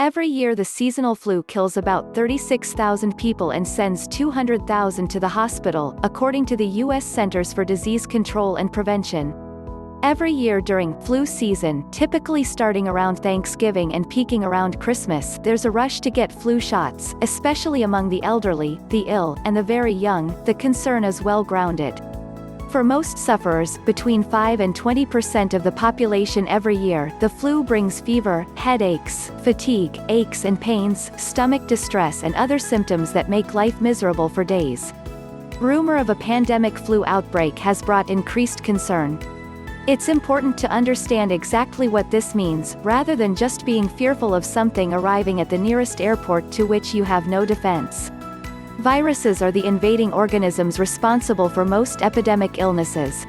Every year the seasonal flu kills about 36,000 people and sends 200,000 to the hospital, according to the U.S. Centers for Disease Control and Prevention. Every year during flu season, typically starting around Thanksgiving and peaking around Christmas, there's a rush to get flu shots, especially among the elderly, the ill, and the very young. The concern is well-grounded. For most sufferers, between 5 and 20% of the population every year, the flu brings fever, headaches, fatigue, aches and pains, stomach distress and other symptoms that make life miserable for days. Rumor of a pandemic flu outbreak has brought increased concern. It's important to understand exactly what this means, rather than just being fearful of something arriving at the nearest airport to which you have no defense. Viruses are the invading organisms responsible for most epidemic illnesses.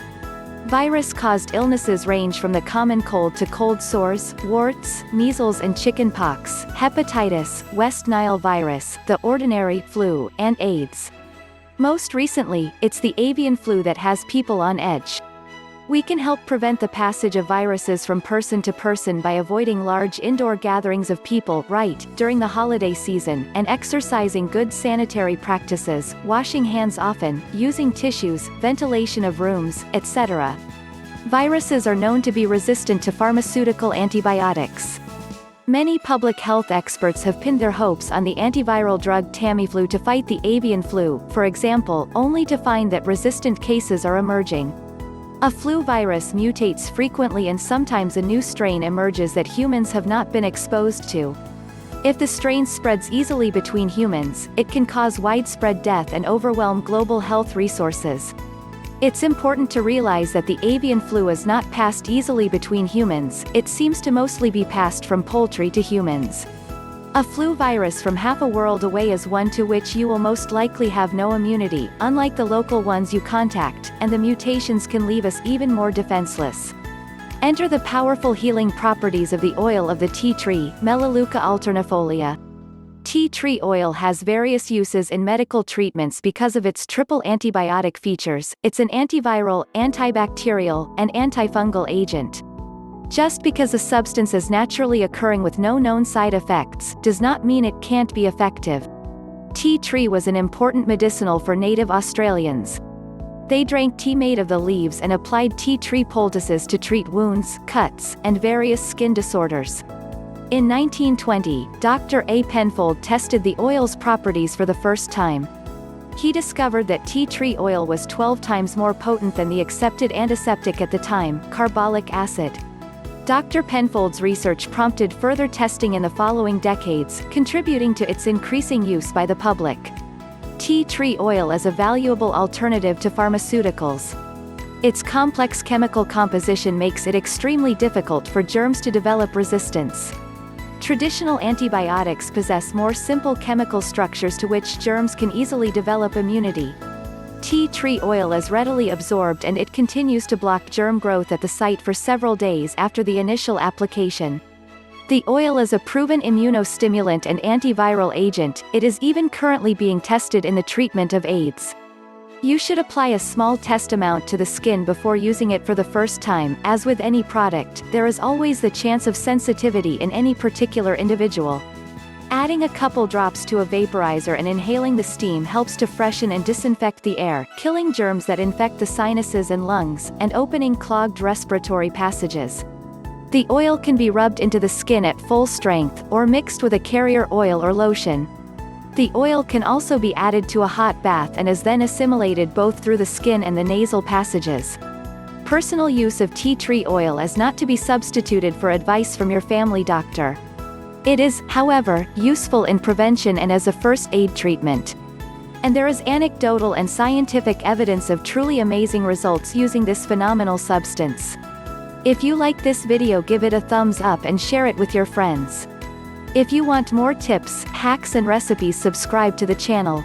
Virus-caused illnesses range from the common cold to cold sores, warts, measles and chickenpox, hepatitis, West Nile virus, the ordinary flu, and AIDS. Most recently, it's the avian flu that has people on edge. We can help prevent the passage of viruses from person to person by avoiding large indoor gatherings of people during the holiday season, and exercising good sanitary practices, washing hands often, using tissues, ventilation of rooms, etc. Viruses are known to be resistant to pharmaceutical antibiotics. Many public health experts have pinned their hopes on the antiviral drug Tamiflu to fight the avian flu, for example, only to find that resistant cases are emerging. A flu virus mutates frequently and sometimes a new strain emerges that humans have not been exposed to. If the strain spreads easily between humans, it can cause widespread death and overwhelm global health resources. It's important to realize that the avian flu is not passed easily between humans, it seems to mostly be passed from poultry to humans. A flu virus from half a world away is one to which you will most likely have no immunity, unlike the local ones you contact, and the mutations can leave us even more defenseless. Enter the powerful healing properties of the oil of the tea tree, Melaleuca alternifolia. Tea tree oil has various uses in medical treatments because of its triple antibiotic features. It's an antiviral, antibacterial, and antifungal agent. Just because a substance is naturally occurring with no known side effects, does not mean it can't be effective. Tea tree was an important medicinal for native Australians. They drank tea made of the leaves and applied tea tree poultices to treat wounds, cuts, and various skin disorders. In 1920, Dr. A. Penfold tested the oil's properties for the first time. He discovered that tea tree oil was 12 times more potent than the accepted antiseptic at the time, carbolic acid. Dr. Penfold's research prompted further testing in the following decades, contributing to its increasing use by the public. Tea tree oil is a valuable alternative to pharmaceuticals. Its complex chemical composition makes it extremely difficult for germs to develop resistance. Traditional antibiotics possess more simple chemical structures to which germs can easily develop immunity. Tea tree oil is readily absorbed and it continues to block germ growth at the site for several days after the initial application. The oil is a proven immunostimulant and antiviral agent. It is even currently being tested in the treatment of AIDS. You should apply a small test amount to the skin before using it for the first time. As with any product, there is always the chance of sensitivity in any particular individual. Adding a couple drops to a vaporizer and inhaling the steam helps to freshen and disinfect the air, killing germs that infect the sinuses and lungs, and opening clogged respiratory passages. The oil can be rubbed into the skin at full strength, or mixed with a carrier oil or lotion. The oil can also be added to a hot bath and is then assimilated both through the skin and the nasal passages. Personal use of tea tree oil is not to be substituted for advice from your family doctor. It is, however, useful in prevention and as a first aid treatment. And there is anecdotal and scientific evidence of truly amazing results using this phenomenal substance. If you like this video, give it a thumbs up and share it with your friends. If you want more tips, hacks and recipes, subscribe to the channel.